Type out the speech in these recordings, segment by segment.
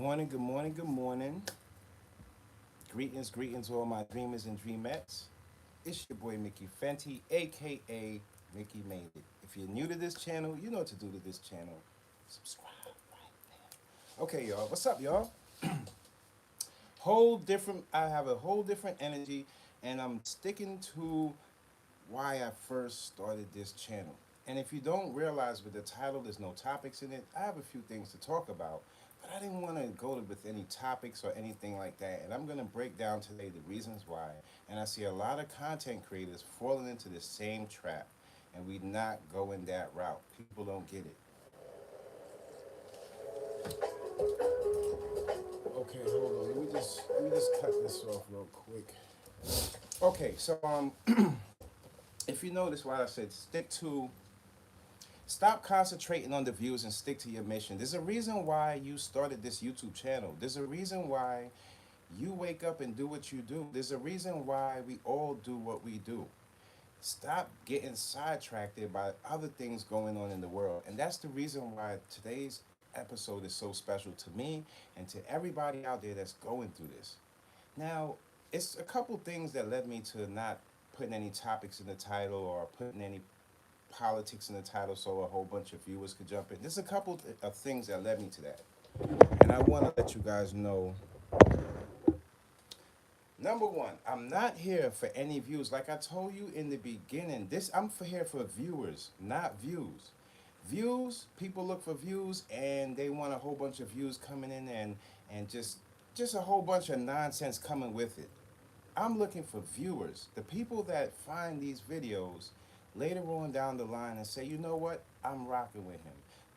morning, good morning, good morning. Greetings, greetings, all my dreamers and dreamettes. It's your boy Mickey Fenty, aka Mickey Made It. If you're new to this channel, you know what to do to this channel. Subscribe right now. Okay, y'all, what's up, y'all? I have a whole different energy, and I'm sticking to why I first started this channel. And if you don't realize with the title, there's no topics in it, I have a few things to talk about, but I didn't want to with any topics or anything like that. And I'm going to break down today the reasons why. And I see a lot of content creators falling into the same trap, and we not going that route. People don't get it. Okay, hold on. Let me just cut this off real quick. Okay, so if you notice what I said, stop concentrating on the views and stick to your mission. There's a reason why you started this YouTube channel. There's a reason why you wake up and do what you do. There's a reason why we all do what we do. Stop getting sidetracked by other things going on in the world. And that's the reason why today's episode is so special to me and to everybody out there that's going through this. Now, it's a couple things that led me to not putting any topics in the title or putting any politics in the title so a whole bunch of viewers could jump in. There's a couple of things that led me to that. And I want to let you guys know. Number one, I'm not here for any views. Like I told you in the beginning, I'm for here for viewers, not views. Views, people look for views and they want a whole bunch of views coming in and just a whole bunch of nonsense coming with it. I'm looking for viewers, the people that find these videos later on down the line and say, you know what, I'm rocking with him.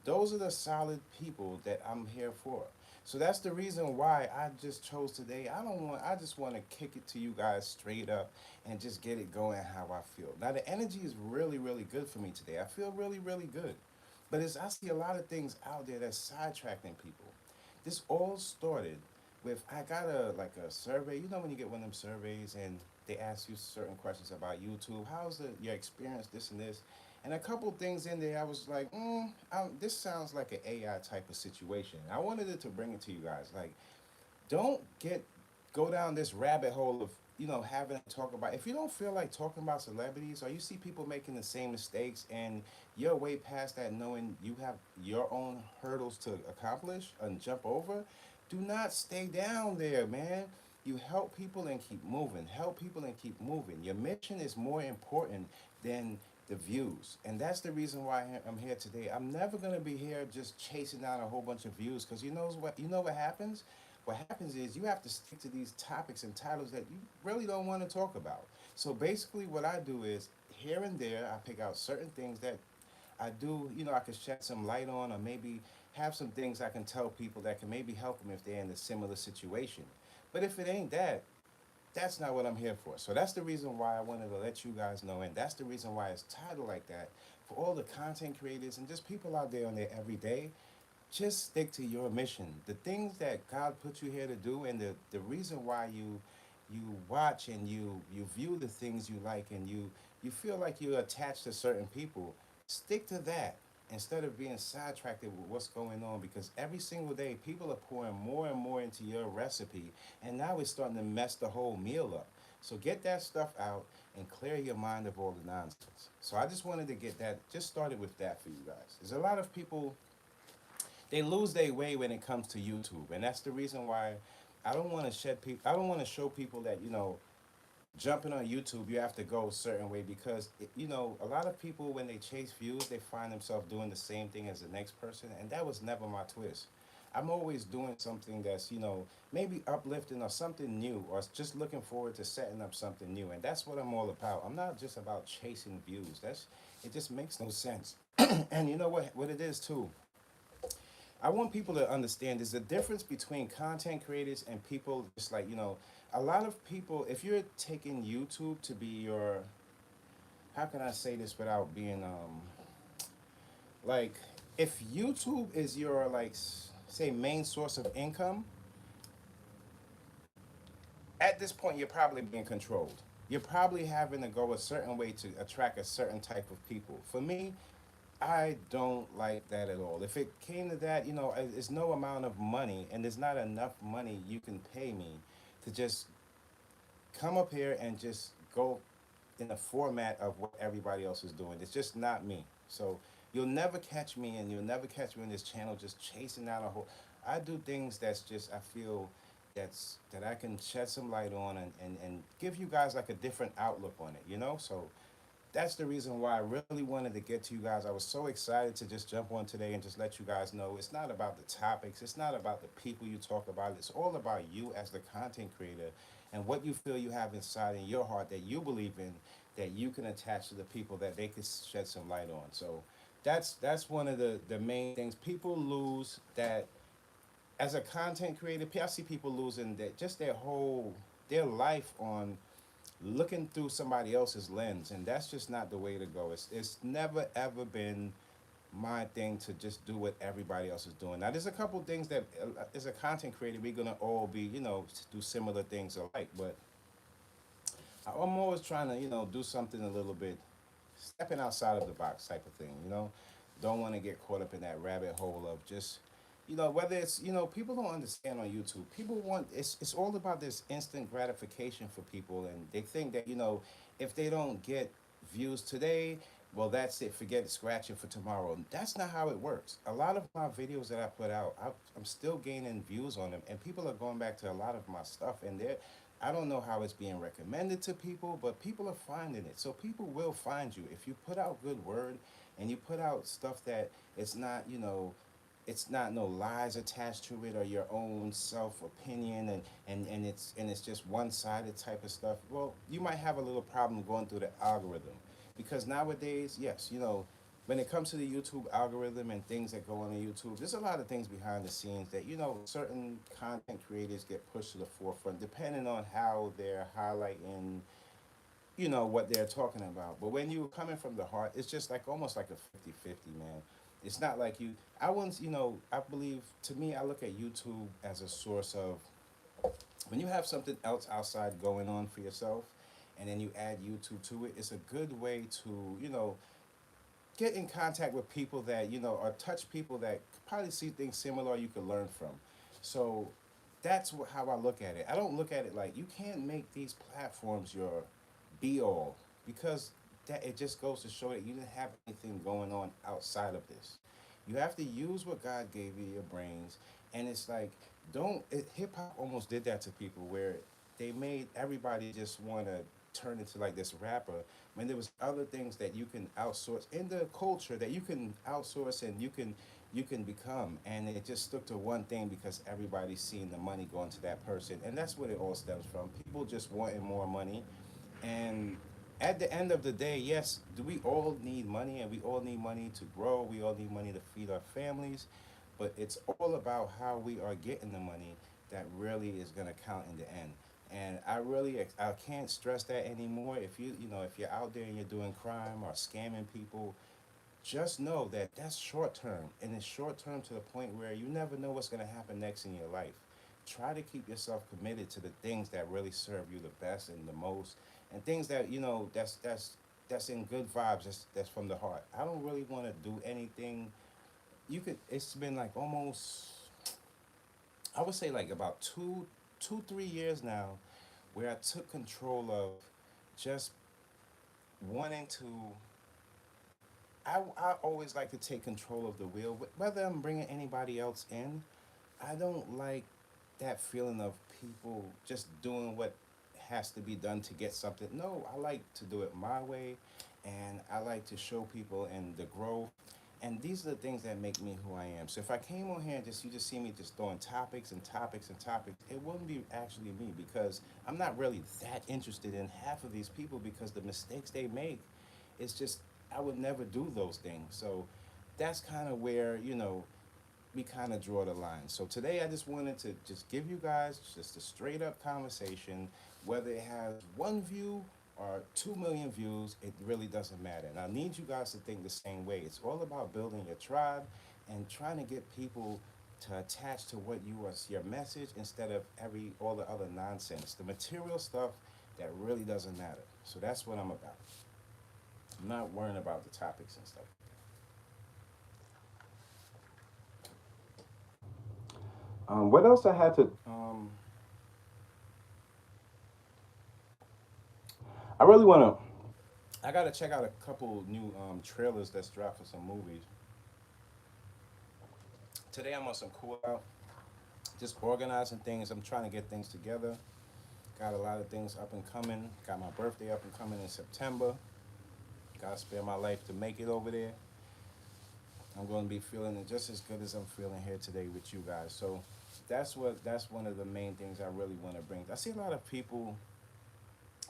Those are the solid people that I'm here for. So that's the reason why I just chose today. I just want to kick it to you guys straight up and just get it going how I feel. Now the energy is really, really good for me today. I feel really, really good. But I see a lot of things out there that's sidetracking people. This all started with I got a survey. You know when you get one of them surveys and they ask you certain questions about YouTube. How's your experience? This and this, and a couple things in there. I was like, this sounds like an AI type of situation. I wanted it to bring it to you guys. Like, don't go down this rabbit hole of having to talk about if you don't feel like talking about celebrities or you see people making the same mistakes and you're way past that knowing you have your own hurdles to accomplish and jump over, do not stay down there, man. You help people and keep moving. Help people and keep moving. Your mission is more important than the views. And that's the reason why I'm here today. I'm never going to be here just chasing down a whole bunch of views because you know what happens? What happens is you have to stick to these topics and titles that you really don't want to talk about. So basically what I do is here and there I pick out certain things that I do, I can shed some light on or maybe have some things I can tell people that can maybe help them if they're in a similar situation. But if it ain't that, that's not what I'm here for. So that's the reason why I wanted to let you guys know, and that's the reason why it's titled like that for all the content creators and just people out there on there every day. Just stick to your mission, the things that God put you here to do, and the reason why you watch and you view the things you like and you feel like you're attached to certain people. Stick to that instead of being sidetracked with what's going on because every single day people are pouring more and more into your recipe and now it's starting to mess the whole meal up. So get that stuff out and clear your mind of all the nonsense. So I just wanted to get that just started with that for you guys. There's a lot of people, they lose their way when it comes to YouTube, and that's the reason why I don't want to show people that jumping on YouTube you have to go a certain way because a lot of people when they chase views they find themselves doing the same thing as the next person, and that was never my twist. I'm always doing something that's maybe uplifting or something new or just looking forward to setting up something new, and that's what I'm all about. I'm not just about chasing views. It just makes no sense. And you know what it is too, I want people to understand there's a difference between content creators and people just like, a lot of people, if you're taking YouTube to be your, how can I say this without being, like, if YouTube is your, like, say, main source of income, at this point, you're probably being controlled. You're probably having to go a certain way to attract a certain type of people. For me, I don't like that at all. If it came to that, it's no amount of money, and there's not enough money you can pay me to just come up here and just go in the format of what everybody else is doing. It's just not me. So you'll never catch me, and you'll never catch me on this channel just chasing down a whole. I do things that's just I feel that I can shed some light on and give you guys like a different outlook on it. So that's the reason why I really wanted to get to you guys. I was so excited to just jump on today and just let you guys know it's not about the topics, it's not about the people you talk about, it's all about you as the content creator and what you feel you have inside in your heart that you believe in that you can attach to the people that they could shed some light on. So that's one of the main things people lose that as a content creator. I see people losing that just their life on looking through somebody else's lens, and that's just not the way to go. It's never ever been my thing to just do what everybody else is doing. Now, there's a couple things that, as a content creator, we're gonna all be, do similar things alike. But I'm always trying to, do something a little bit, stepping outside of the box type of thing. Don't want to get caught up in that rabbit hole of just whether it's people don't understand on YouTube. People want it's all about this instant gratification for people, and they think that if they don't get views today, well, that's it, forget it, scratch it for tomorrow. That's not how it works. A lot of my videos that I put out, I'm still gaining views on them, and people are going back to a lot of my stuff, and I don't know how it's being recommended to people, but people are finding it. So people will find you if you put out good word and you put out stuff that it's not no lies attached to it or your own self opinion, and it's just one sided type of stuff. Well, you might have a little problem going through the algorithm, because nowadays, yes, when it comes to the YouTube algorithm and things that go on YouTube, there's a lot of things behind the scenes that certain content creators get pushed to the forefront depending on how they're highlighting what they're talking about. But when you're coming from the heart, it's just like almost like a 50-50, man. It's not like I once, I believe, to me, I look at YouTube as a source of, when you have something else outside going on for yourself and then you add YouTube to it, it's a good way to, get in contact with people that, or touch people that could probably see things similar you could learn from. So that's how I look at it. I don't look at it like you can't make these platforms your be all, because that it just goes to show that you didn't have anything going on outside of this. You have to use what God gave you, your brains, and it's like don't hip hop almost did that to people where they made everybody just want to turn into like this rapper when there was other things that you can outsource in the culture that you can outsource and you can become, and it just stuck to one thing because everybody's seeing the money going to that person, and that's what it all stems from. People just wanting more money. And at the end of the day, yes, do we all need money, and we all need money to grow, we all need money to feed our families, but it's all about how we are getting the money that really is going to count in the end. And I can't stress that anymore. If you're out there and you're doing crime or scamming people, just know that that's short term, and it's short term to the point where you never know what's going to happen next in your life. Try to keep yourself committed to the things that really serve you the best and the most, and things that that's in good vibes. That's from the heart. I don't really want to do anything. It's been like almost, I would say, like about 3 years now, where I took control of just wanting to. I always like to take control of the wheel, whether I'm bringing anybody else in. I don't like that feeling of people just doing what has to be done to get something. No, I like to do it my way, and I like to show people and the growth. And these are the things that make me who I am. So if I came on here and you just see me just throwing topics and topics and topics, it wouldn't be actually me, because I'm not really that interested in half of these people, because the mistakes they make, it's just I would never do those things. So that's kind of where we kind of draw the line. So today I just wanted to just give you guys just a straight up conversation, whether it has one view or 2 million views, it really doesn't matter. And I need you guys to think the same way. It's all about building your tribe and trying to get people to attach to what you was your message, instead of all the other nonsense, the material stuff that really doesn't matter. So that's what I'm about. I'm not worrying about the topics and stuff. What else I had to? I really want to. I gotta check out a couple new trailers that's dropped for some movies. Today I'm on some cool out, just organizing things. I'm trying to get things together. Got a lot of things up and coming. Got my birthday up and coming in September. Gotta spare my life to make it over there. I'm going to be feeling it just as good as I'm feeling here today with you guys. So that's one of the main things I really want to bring. I see a lot of people,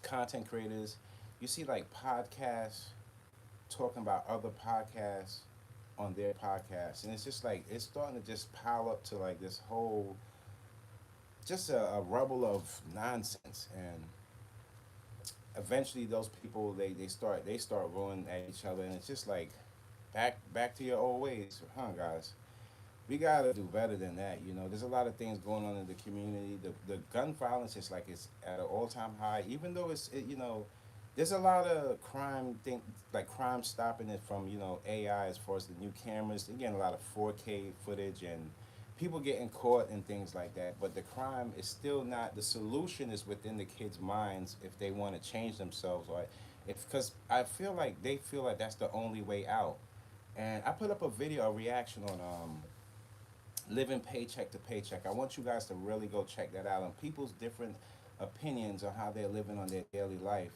content creators. You see like podcasts talking about other podcasts on their podcasts, and it's just like it's starting to just pile up to like this whole just a rubble of nonsense. And eventually those people they start rolling at each other, and it's just like back to your old ways, huh, guys? We gotta do better than that. You know, there's a lot of things going on in the community. The gun violence is like it's at an all time high. Even though there's a lot of crime stopping it from AI as far as the new cameras. They're getting a lot of 4K footage and people getting caught and things like that. But the crime is still not. The solution is within the kids' minds if they want to change themselves, or if because I feel like they feel like that's the only way out. And I put up a video, a reaction on living paycheck to paycheck. I want you guys to really go check that out on people's different opinions on how they're living on their daily life.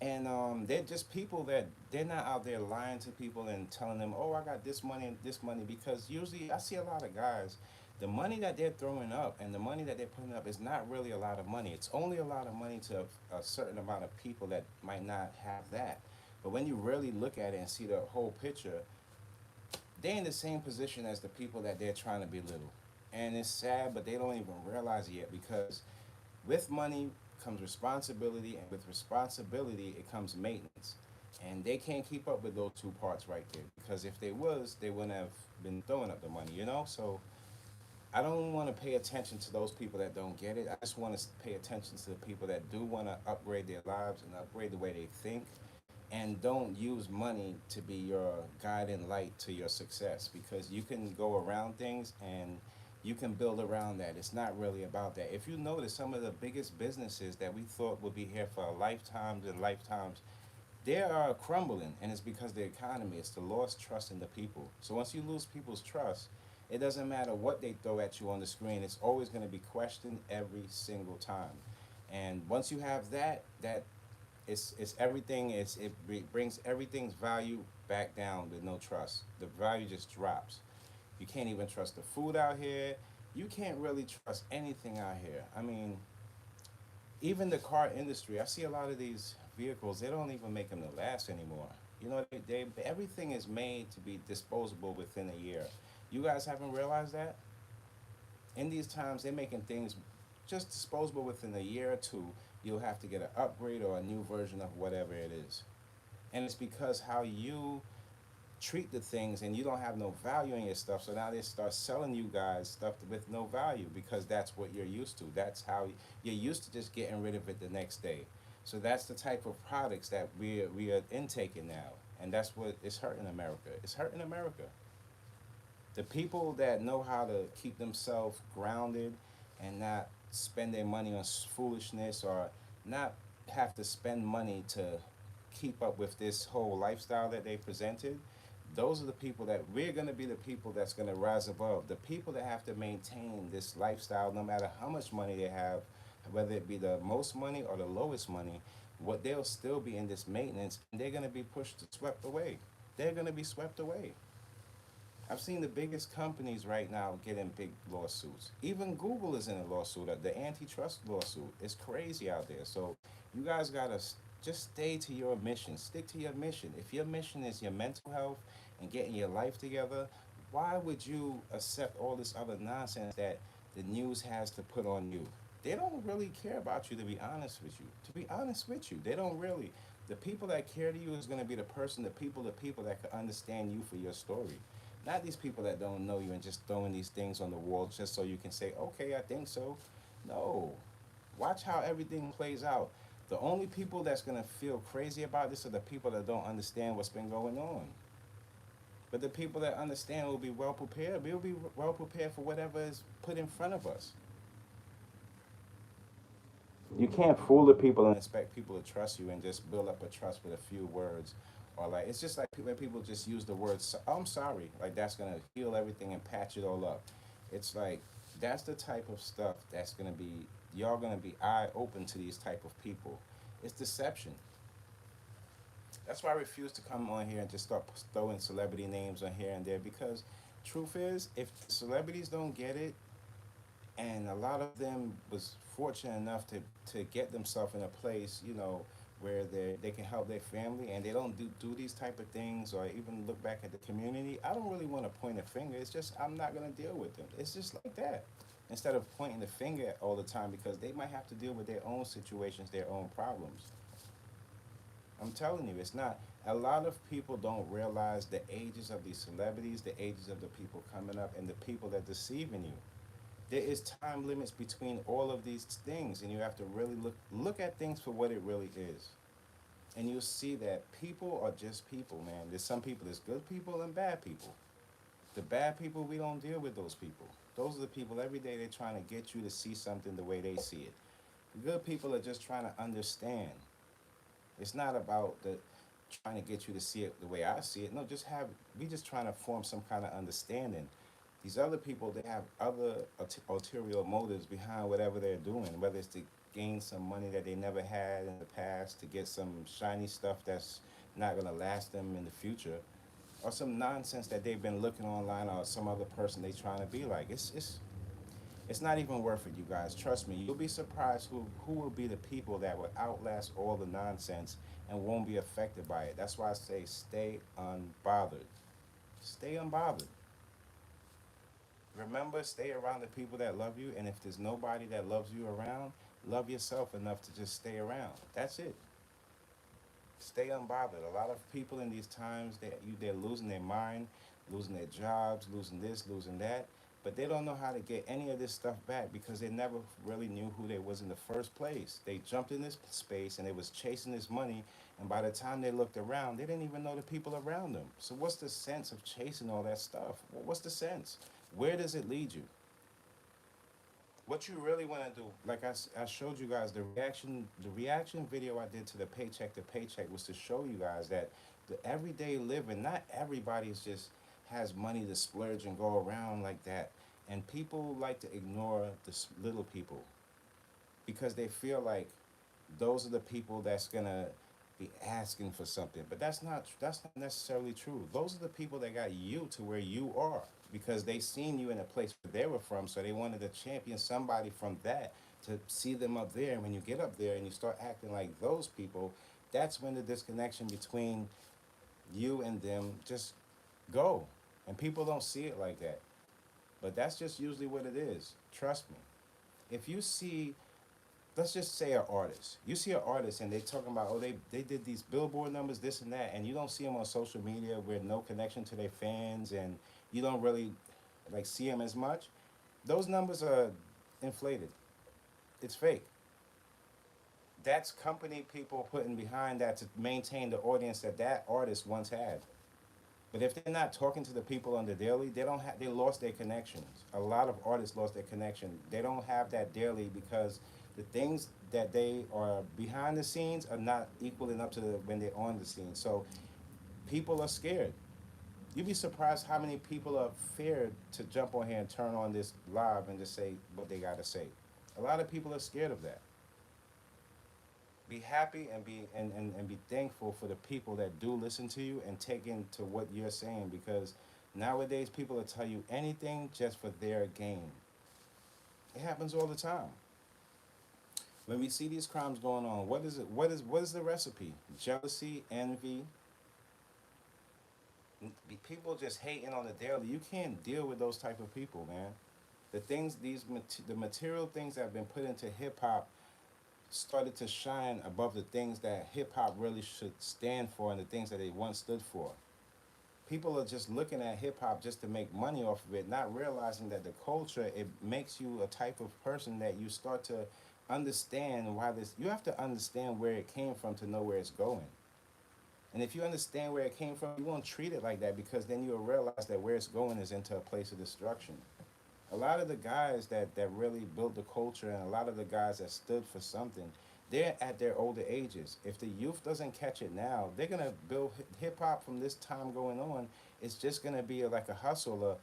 And they're just people that they're not out there lying to people and telling them, oh, I got this money and this money. Because usually I see a lot of guys, the money that they're throwing up and the money that they're putting up is not really a lot of money. It's only a lot of money to a certain amount of people that might not have that. But when you really look at it and see the whole picture, they're in the same position as the people that they're trying to belittle. And it's sad, but they don't even realize it yet because with money comes responsibility, and with responsibility, it comes maintenance. And they can't keep up with those two parts right there because if they was, they wouldn't have been throwing up the money. So I don't want to pay attention to those people that don't get it. I just want to pay attention to the people that do want to upgrade their lives and upgrade the way they think, and don't use money to be your guiding light to your success, because you can go around things and you can build around that. It's not really about that. If you notice, some of the biggest businesses that we thought would be here for lifetimes and lifetimes, they are crumbling, and it's because the economy, it's the lost trust in the people. So once you lose people's trust, it doesn't matter what they throw at you on the screen, it's always going to be questioned every single time. And once you have that it's everything. Brings everything's value back down with no trust. The value just drops. You can't even trust the food out here. You can't really trust anything out here. I mean, even the car industry. I see a lot of these vehicles. They don't even make them to last anymore. They everything is made to be disposable within a year. You guys haven't realized that? In these times, they're making things just disposable within a year or two. You'll have to get an upgrade or a new version of whatever it is. And it's because how you treat the things, and you don't have no value in your stuff. So now they start selling you guys stuff with no value because that's what you're used to. That's how you're used to, just getting rid of it the next day. So that's the type of products that we are intaking now. And that's what is hurting America. It's hurting America. The people that know how to keep themselves grounded and not spend their money on foolishness, or not have to spend money to keep up with this whole lifestyle that they presented, those are the people that we're going to be, the people that's going to rise above. The people that have to maintain this lifestyle no matter how much money they have, whether it be the most money or the lowest money, what they'll still be in this maintenance, and they're going to be pushed, swept away. They're going to be swept away. I've seen the biggest companies right now getting big lawsuits. Even Google is in a lawsuit, the antitrust lawsuit. It's crazy out there. So you guys gotta just stay to your mission. Stick to your mission. If your mission is your mental health and getting your life together, why would you accept all this other nonsense that the news has to put on you? They don't really care about you, to be honest with you. To be honest with you, they don't really. The people that care to you is going to be the people that can understand you for your story. Not these people that don't know you and just throwing these things on the wall just so you can say, okay, I think so. No. Watch how everything plays out. The only people that's going to feel crazy about this are the people that don't understand what's been going on. But the people that understand will be well prepared. We'll be well prepared for whatever is put in front of us. You can't fool the people and expect people to trust you and just build up a trust with a few words. Or like it's just like when people just use the word I'm sorry, like that's gonna heal everything and patch it all up. It's like that's the type of stuff that's gonna be y'all gonna be eye open to these type of people. It's deception. That's why I refuse to come on here and just start throwing celebrity names on here and there because truth is if celebrities don't get it, and a lot of them was fortunate enough to get themselves in a place, you know, where they can help their family and they don't do these type of things or even look back at the community. I don't really want to point a finger. It's just I'm not going to deal with them. It's just like that. Instead of pointing the finger all the time because they might have to deal with their own situations, their own problems. I'm telling you, it's not. A lot of people don't realize the ages of these celebrities, the ages of the people coming up, and the people that deceiving you. There is time limits between all of these things, and you have to really look at things for what it really is. And you'll see that people are just people, man. There's some people, there's good people and bad people. The bad people, we don't deal with those people. Those are the people every day they're trying to get you to see something the way they see it. The good people are just trying to understand. It's not about the trying to get you to see it the way I see it. No, just have we just trying to form some kind of understanding. These other people, they have other ulterior motives behind whatever they're doing, whether it's to gain some money that they never had in the past, to get some shiny stuff that's not gonna last them in the future, or some nonsense that they've been looking online or some other person they trying to be like. It's not even worth it, you guys. Trust me. You'll be surprised who will be the people that will outlast all the nonsense and won't be affected by it. That's why I say stay unbothered. Stay unbothered. Remember, stay around the people that love you, and if there's nobody that loves you around, love yourself enough to just stay around. That's it. Stay unbothered. A lot of people in these times they're losing their mind, losing their jobs, losing this, losing that, but they don't know how to get any of this stuff back because they never really knew who they was in the first place. They jumped in this space and they was chasing this money, and by the time they looked around, they didn't even know the people around them. So what's the sense of chasing all that stuff? What's the sense? Where does it lead you? What you really want to do, like I showed you guys the reaction video I did to the paycheck to paycheck was to show you guys that the everyday living, not everybody's just has money to splurge and go around like that, and people like to ignore the little people because they feel like those are the people that's gonna be asking for something. But that's not necessarily true. Those are the people that got you to where you are because they seen you in a place where they were from, so they wanted to champion somebody from that to see them up there. And when you get up there and you start acting like those people, that's when the disconnection between you and them just go. And people don't see it like that. But that's just usually what it is. Trust me. If you see, let's just say an artist. You see an artist and they talking about, oh, they did these billboard numbers, this and that, and you don't see them on social media with no connection to their fans and you don't really like see them as much. Those numbers are inflated. It's fake. That's company people putting behind that to maintain the audience that that artist once had. But if they're not talking to the people on the daily, they don't have. They lost their connections. A lot of artists lost their connection. They don't have that daily because the things that they are behind the scenes are not equaling up to when they're on the scene. So people are scared. You'd be surprised how many people are feared to jump on here and turn on this live and just say what they gotta say. A lot of people are scared of that. Be happy and be thankful for the people that do listen to you and take into what you're saying because nowadays people will tell you anything just for their gain. It happens all the time. When we see these crimes going on, what is it? What is the recipe? Jealousy, envy, people just hating on the daily. You can't deal with those type of people, man. The things the material things that have been put into hip hop started to shine above the things that hip hop really should stand for and the things that they once stood for. People are just looking at hip hop just to make money off of it, not realizing that the culture it makes you a type of person that you start to understand why this. You have to understand where it came from to know where it's going. And if you understand where it came from, you won't treat it like that because then you'll realize that where it's going is into a place of destruction. A lot of the guys that really built the culture and a lot of the guys that stood for something, they're at their older ages. If the youth doesn't catch it now, they're gonna build hip hop from this time going on. It's just gonna be like a hustle.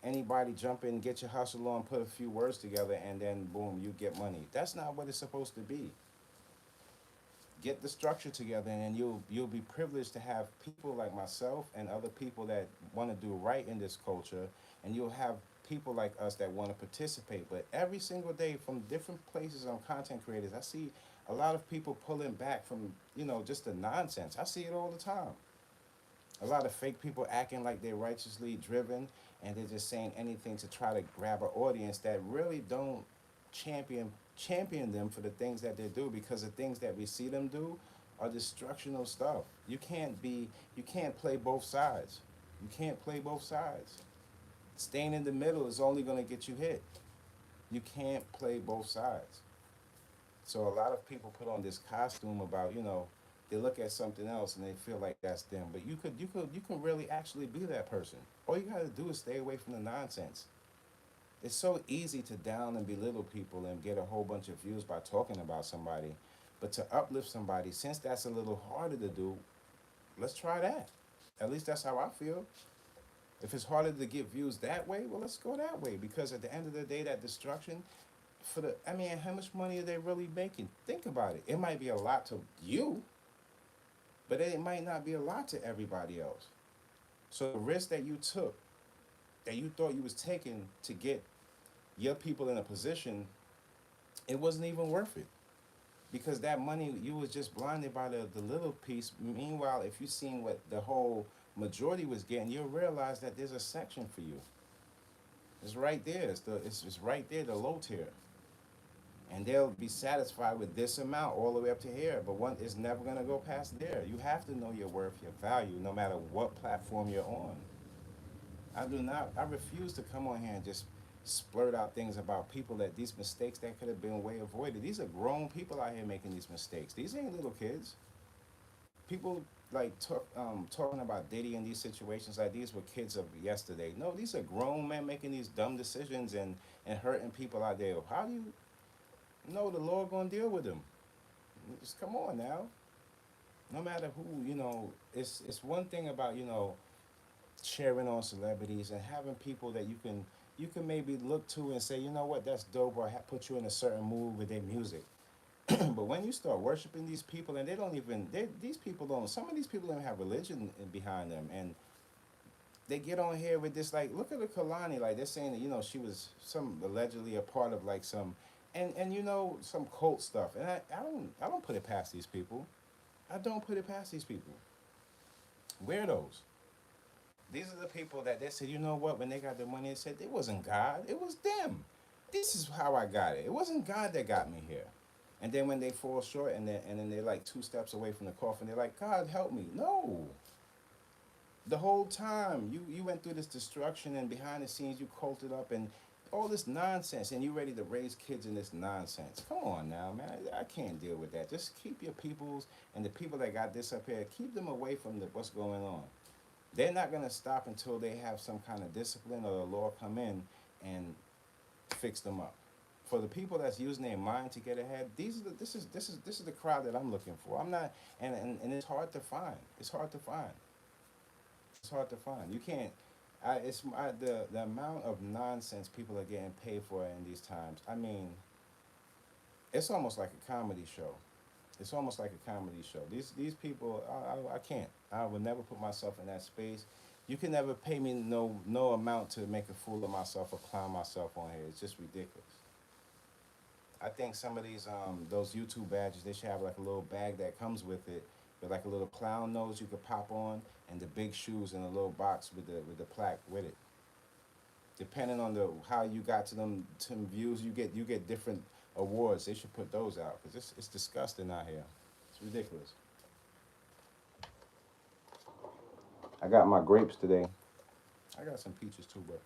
Anybody jump in, get your hustle on, put a few words together, and then boom, you get money. That's not what it's supposed to be. Get the structure together, and you'll be privileged to have people like myself and other people that want to do right in this culture, and you'll have people like us that want to participate. But every single day from different places on content creators, I see a lot of people pulling back from just the nonsense. I see it all the time. A lot of fake people acting like they're righteously driven, and they're just saying anything to try to grab an audience that really don't champion them for the things that they do, because the things that we see them do are destructional stuff. You can't play both sides. You can't play both sides. Staying in the middle is only going to get you hit. You can't play both sides. So a lot of people put on this costume about, they look at something else and they feel like that's them. But you can really actually be that person. All you gotta do is stay away from the nonsense. It's so easy to down and belittle people and get a whole bunch of views by talking about somebody. But to uplift somebody, since that's a little harder to do, let's try that. At least that's how I feel. If it's harder to get views that way, well, let's go that way. Because at the end of the day, that destruction, I mean, how much money are they really making? Think about it. It might be a lot to you, but it might not be a lot to everybody else. So the risk that you took, that you thought you was taking to get your people in a position, it wasn't even worth it. Because that money, you was just blinded by the little piece. Meanwhile, if you seen what the whole majority was getting, you'll realize that there's a section for you. It's right there. It's right there, the low tier. And they'll be satisfied with this amount all the way up to here, but one is never going to go past there. You have to know your worth, your value, no matter what platform you're on. I refuse to come on here and just splurt out things about people, that these mistakes that could have been way avoided. These are grown people out here making these mistakes. These ain't little kids. People like talking about Diddy in these situations like these were kids of yesterday. No, these are grown men making these dumb decisions and hurting people out there. How do you know the Lord gonna deal with them? Just come on now. No matter who, it's one thing about cheering on celebrities and having people that you can maybe look to and say, you know what, that's dope, or put you in a certain mood with their music. But when you start worshiping these people, and these people don't, some of these people don't have religion behind them, and they get on here with this, like, look at the Kalani, like they're saying that she was some allegedly a part of like some, and some cult stuff, and I don't put it past these people. I don't put it past these people. Weirdos. These are the people that they said, you know what, when they got the money, they said it wasn't God, it was them. This is how I got it. It wasn't God that got me here. And then when they fall short, and then they're like two steps away from the coffin, they're like, God help me. No. The whole time you went through this destruction, and behind the scenes you culted up and all this nonsense, and you ready to raise kids in this nonsense. Come on now, man. I can't deal with that. Just keep your peoples and the people that got this up here, keep them away from what's going on. They're not gonna stop until they have some kind of discipline or the law come in and fix them up. For the people that's using their mind to get ahead, this is the crowd that I'm looking for. I'm not, and it's hard to find. It's hard to find. It's hard to find. You can't. The amount of nonsense people are getting paid for in these times. I mean, it's almost like a comedy show. It's almost like a comedy show. These people, I can't. I would never put myself in that space. You can never pay me no amount to make a fool of myself or clown myself on here. It's just ridiculous. I think some of those YouTube badges, they should have like a little bag that comes with it, with like a little clown nose you could pop on, and the big shoes in a little box with the plaque with it. Depending on the how you got to them views, you get different awards. They should put those out because it's disgusting out here. It's ridiculous. I got my grapes today. I got some peaches too, but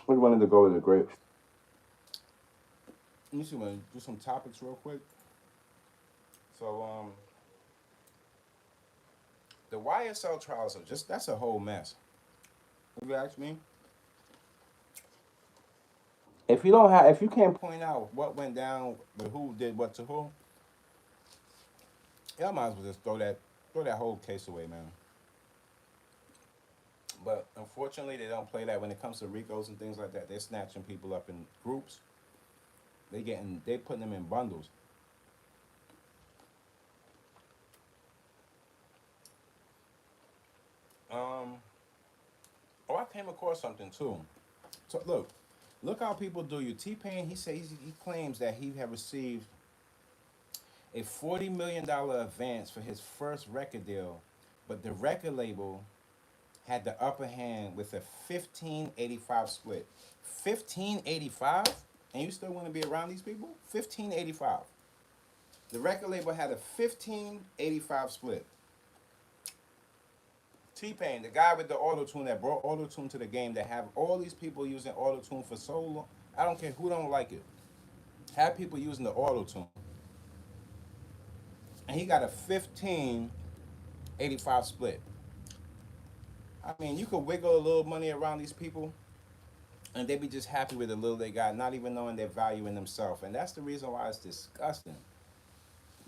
we wanted to go with the grapes. Let me see, man. Do some topics real quick. So, The YSL trials are just that's a whole mess. If you ask me, if you can't point out what went down with who did what to who, y'all might as well just throw that whole case away, man. But unfortunately, they don't play that when it comes to Ricos and things like that. They're snatching people up in groups. They putting them in bundles. Um, oh, I came across something too. So look how people do you. T Pain, he claims that he had received a $40 million advance for his first record deal, but the record label had the upper hand with a 1585 split. 1585? And you still want to be around these people? 1585. The record label had a 1585 split. T Pain, the guy with the auto tune that brought auto tune to the game, that have all these people using auto tune for so long. I don't care who don't like it. Have people using the auto tune, and he got a 1585 split. I mean, you could wiggle a little money around these people, and they be just happy with the little they got, not even knowing their value in themselves. And that's the reason why it's disgusting.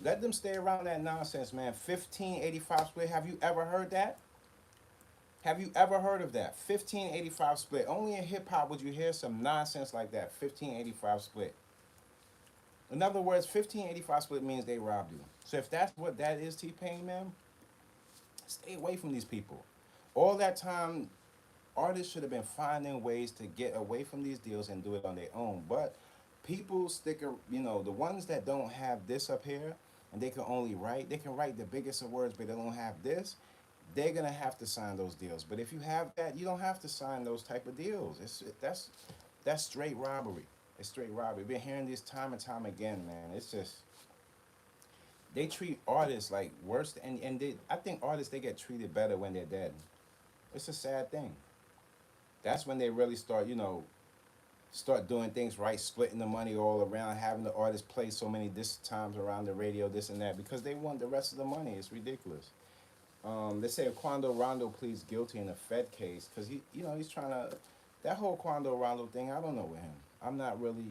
Let them stay around that nonsense, man. 1585 split. Have you ever heard that? Have you ever heard of that? 1585 split. Only in hip hop would you hear some nonsense like that. 1585 split. In other words, 1585 split means they robbed you. So if that's what that is, T Pain, man, stay away from these people. All that time, artists should have been finding ways to get away from these deals and do it on their own. But people the ones that don't have this up here and they can write the biggest of words, but they don't have this, they're gonna have to sign those deals. But if you have that, you don't have to sign those type of deals. That's straight robbery. It's straight robbery. We've been hearing this time and time again, man. It's just they treat artists like worse, I think artists they get treated better when they're dead. It's a sad thing. That's when they really start doing things right, splitting the money all around, having the artist play so many this times around the radio, this and that, because they want the rest of the money. It's ridiculous. They say if Quando Rondo pleads guilty in a Fed case, because he's trying to, that whole Quando Rondo thing. I don't know with him. I'm not really,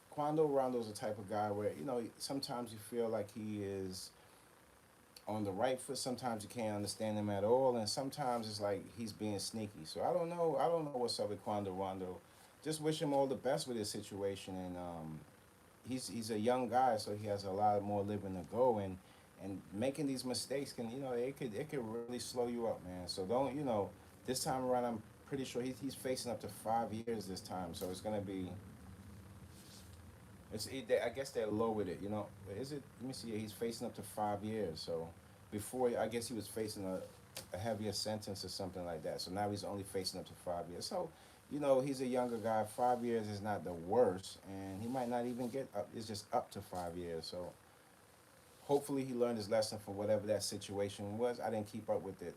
Quando Rondo's the type of guy where sometimes you feel like he is on the right foot. Sometimes you can't understand him at all, and sometimes it's like he's being sneaky. So I don't know. I don't know what's up with Quando Rondo. Just wish him all the best with his situation, and he's a young guy, so he has a lot more living to go, and making these mistakes can it could really slow you up, man. So don't this time around I'm pretty sure he's facing up to 5 years this time. So it's gonna be I guess they lowered it, Is it? Let me see. He's facing up to 5 years. So before, I guess he was facing a heavier sentence or something like that. So now he's only facing up to 5 years. So, he's a younger guy. 5 years is not the worst, and he might not even get up. It's just up to 5 years. So hopefully he learned his lesson from whatever that situation was. I didn't keep up with it,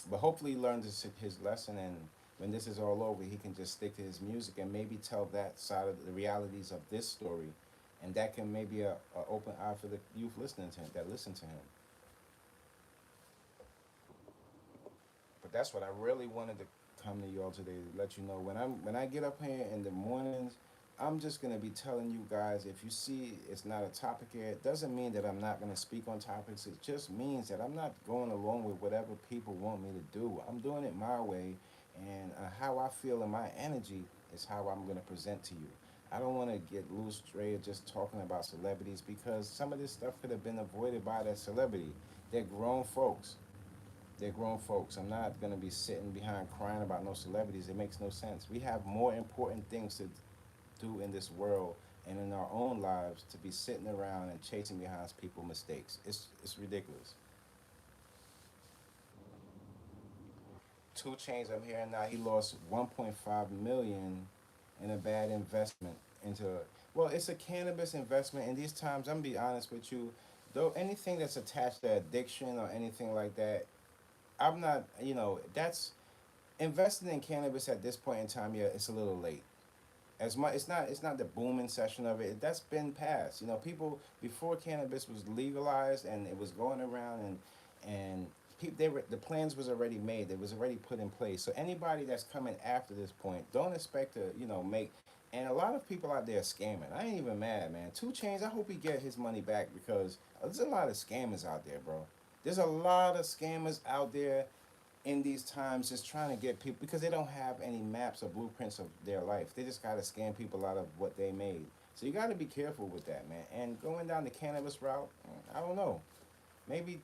but hopefully he learned his lesson, and when this is all over, he can just stick to his music and maybe tell that side of the realities of this story, and that can maybe a open eye for the youth listening to him that listen to him. But that's what I really wanted to come to y'all today to let you know when I get up here in the mornings. I'm just gonna be telling you guys, if you see it's not a topic here, it doesn't mean that I'm not gonna speak on topics. It just means that I'm not going along with whatever people want me to do. I'm doing it my way, and how I feel in my energy is how I'm gonna present to you. I don't want to get loose straight just talking about celebrities, because some of this stuff could have been avoided by that celebrity. They're grown folks. They're grown folks. I'm not gonna be sitting behind crying about no celebrities. It makes no sense. We have more important things to do in this world and in our own lives to be sitting around and chasing behind people's mistakes. It's ridiculous. 2 Chains, I'm hearing now he lost 1.5 million in a bad investment into. Well, it's a cannabis investment. In these times, I'm gonna be honest with you. Though anything that's attached to addiction or anything like that, I'm not. That's investing in cannabis at this point in time. Yeah, it's a little late. As much it's not the booming session of it. That's been past. People before cannabis was legalized and it was going around, and the plans was already made. It was already put in place. So anybody that's coming after this point, don't expect to make. And a lot of people out there are scamming. I ain't even mad, man. Two Chains. I hope he get his money back because there's a lot of scammers out there, bro. There's a lot of scammers out there in these times just trying to get people because they don't have any maps or blueprints of their life. They just got to scam people out of what they made. So you got to be careful with that, man. And going down the cannabis route, I don't know. Maybe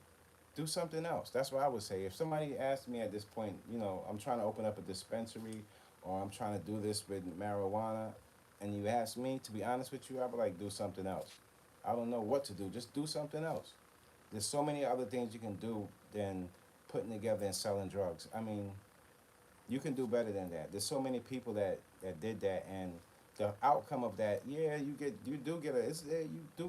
do something else. That's what I would say. If somebody asked me at this point, I'm trying to open up a dispensary or I'm trying to do this with marijuana, and you ask me, to be honest with you, I would like do something else. I don't know what to do. Just do something else. There's so many other things you can do than putting together and selling drugs. I mean, you can do better than that. There's so many people that did that, and the outcome of that, yeah, you do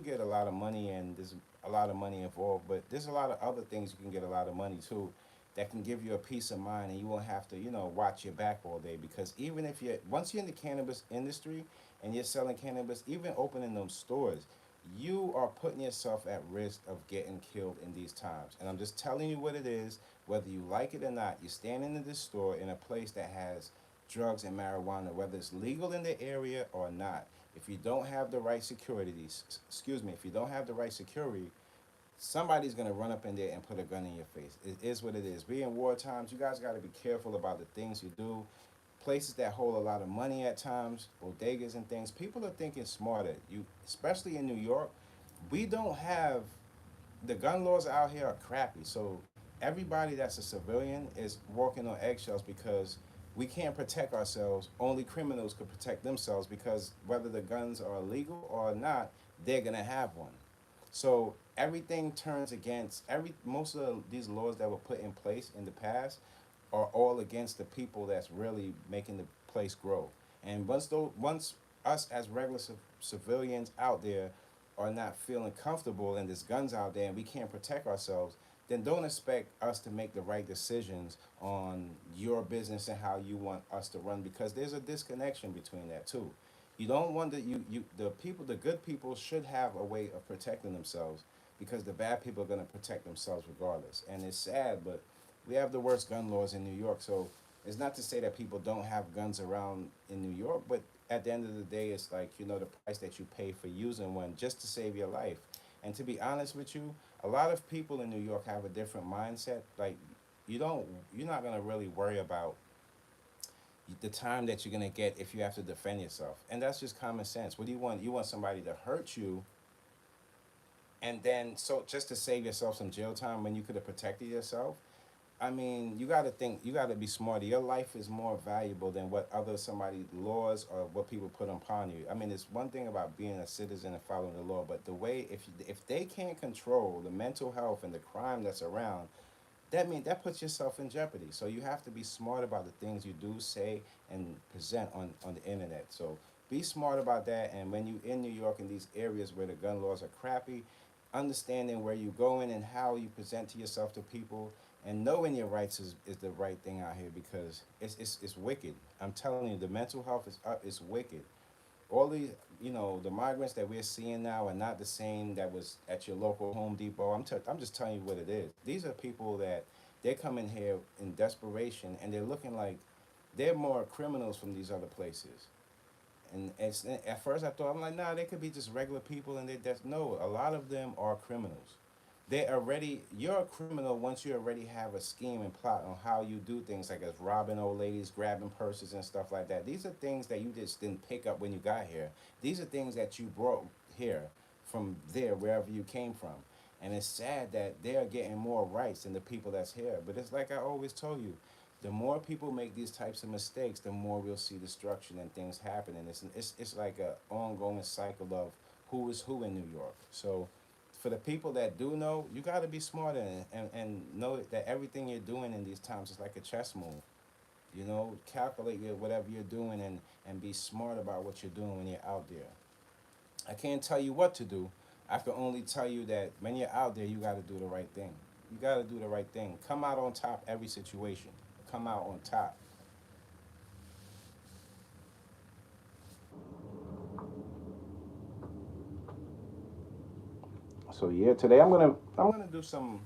get a lot of money, and there's a lot of money involved. But there's a lot of other things you can get a lot of money too, that can give you a peace of mind, and you won't have to watch your back all day. Because even if you once you're in the cannabis industry and you're selling cannabis, even opening those stores, you are putting yourself at risk of getting killed in these times. And I'm just telling you what it is, whether you like it or not. You're standing in this store in a place that has drugs and marijuana, whether it's legal in the area or not. If you don't have the right security, if you don't have the right security, somebody's gonna run up in there and put a gun in your face. It is what it is. Being war times, you guys got to be careful about the things you do. Places that hold a lot of money at times, bodegas and things. People are thinking smarter. Especially in New York, we don't have the gun laws out here are crappy. So everybody that's a civilian is walking on eggshells because we can't protect ourselves. Only criminals could protect themselves because whether the guns are illegal or not, they're gonna have one. So everything turns against most of these laws that were put in place in the past are all against the people that's really making the place grow. And once us as regular civilians out there are not feeling comfortable and there's guns out there and we can't protect ourselves, then don't expect us to make the right decisions on your business and how you want us to run because there's a disconnection between that too. You don't want the good people should have a way of protecting themselves because the bad people are going to protect themselves regardless. And it's sad, but we have the worst gun laws in New York. So it's not to say that people don't have guns around in New York, but at the end of the day, it's like, the price that you pay for using one just to save your life. And to be honest with you, a lot of people in New York have a different mindset. Like, you're not going to really worry about the time that you're going to get if you have to defend yourself. And that's just common sense. What do you want? You want somebody to hurt you and then so just to save yourself some jail time when you could have protected yourself. I mean, you got to think, you got to be smarter. Your life is more valuable than what other somebody laws or what people put upon you. I mean, it's one thing about being a citizen and following the law, but the way if they can't control the mental health and the crime that's around, that puts yourself in jeopardy. So you have to be smart about the things you do say and present on the internet. So be smart about that. And when you in New York in these areas where the gun laws are crappy, understanding where you're going and how you present to yourself to people and knowing your rights is the right thing out here because it's wicked. I'm telling you, the mental health is wicked. All these, the migrants that we're seeing now are not the same that was at your local Home Depot. I'm just telling you what it is. These are people that they come in here in desperation and they're looking like they're more criminals from these other places. And at first I thought, I'm like, nah, they could be just regular people, and no, a lot of them are criminals. You're a criminal once you already have a scheme and plot on how you do things like as robbing old ladies, grabbing purses and stuff like that. These are things that you just didn't pick up when you got here. These are things that you brought here from there, wherever you came from. And it's sad that they're getting more rights than the people that's here. But it's like I always told you, the more people make these types of mistakes, the more we'll see destruction and things happen. And it's like a ongoing cycle of who is who in New York. So for the people that do know, you got to be smarter and know that everything you're doing in these times is like a chess move. Calculate whatever you're doing and be smart about what you're doing when you're out there. I can't tell you what to do. I can only tell you that when you're out there, you got to do the right thing. You got to do the right thing. Come out on top every situation. Come out on top. So yeah, today I'm gonna do some.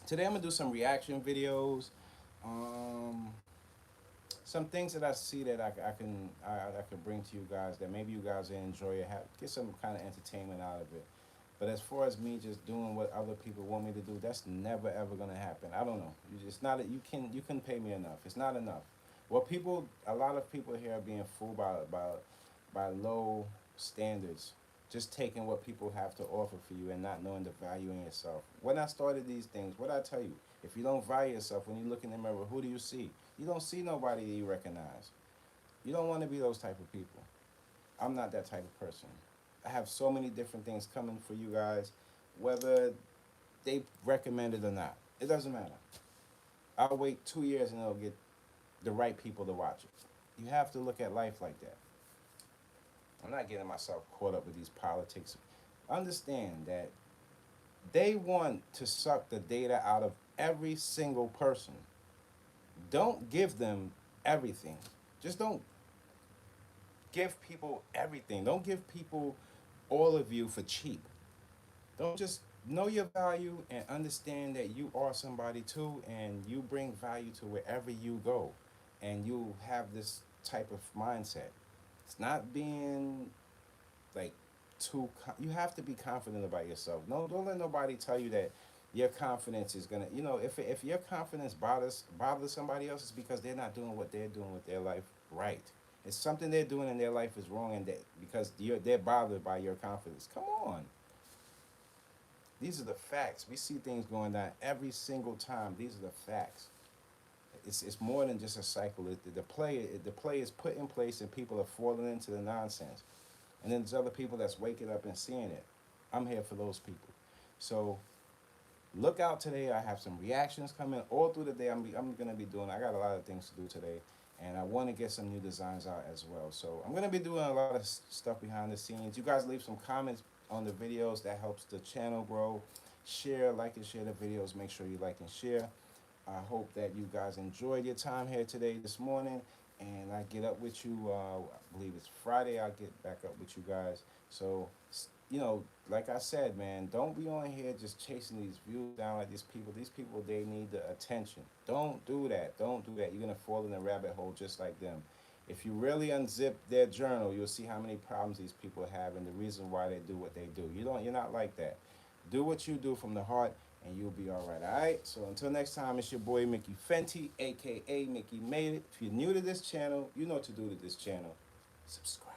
Today I'm gonna do some reaction videos. Um, some things that I see that I can bring to you guys that maybe you guys will enjoy it, have get some kind of entertainment out of it. But as far as me just doing what other people want me to do, that's never ever gonna happen. I don't know. It's not that you can pay me enough. It's not enough. Well, a lot of people here are being fooled by low standards, just taking what people have to offer for you and not knowing the value in yourself. When I started these things, what I tell you, if you don't value yourself when you look in the mirror, who do you see? You don't see nobody that you recognize. You don't want to be those type of people. I'm not that type of person. I have so many different things coming for you guys, whether they recommend it or not. It doesn't matter. I'll wait 2 years and it'll get the right people to watch it. You have to look at life like that. I'm not getting myself caught up with these politics. Understand that they want to suck the data out of every single person. Don't give them everything. Just don't give people everything. Don't give people all of you for cheap. Don't just know your value and understand that you are somebody too and you bring value to wherever you go. And you have this type of mindset. It's not being like you have to be confident about yourself. No, don't let nobody tell you that your confidence is gonna. If your confidence bothers somebody else, it's because they're not doing what they're doing with their life right. It's something they're doing in their life is wrong, and because they're bothered by your confidence. Come on, these are the facts. We see things going down every single time. These are the facts. It's more than just a cycle. The play is put in place, and people are falling into the nonsense. And then there's other people that's waking up and seeing it. I'm here for those people. So look out today. I have some reactions coming all through the day. I'm gonna be doing. I got a lot of things to do today, and I want to get some new designs out as well. So I'm gonna be doing a lot of stuff behind the scenes. You guys leave some comments on the videos. That helps the channel grow. Share, like, and share the videos. Make sure you like and share. I hope that you guys enjoyed your time here today, this morning, and I get up with you. I believe it's Friday. I'll get back up with you guys. So, like I said, man, don't be on here just chasing these views down like these people. These people, they need the attention. Don't do that. Don't do that. You're gonna fall in a rabbit hole just like them. If you really unzip their journal, you'll see how many problems these people have and the reason why they do what they do. You're not like that. Do what you do from the heart and you'll be all right. All right. So until next time, it's your boy Mickey Fenty, aka Mickey Made It. If you're new to this channel, you know what to do to this channel. Subscribe.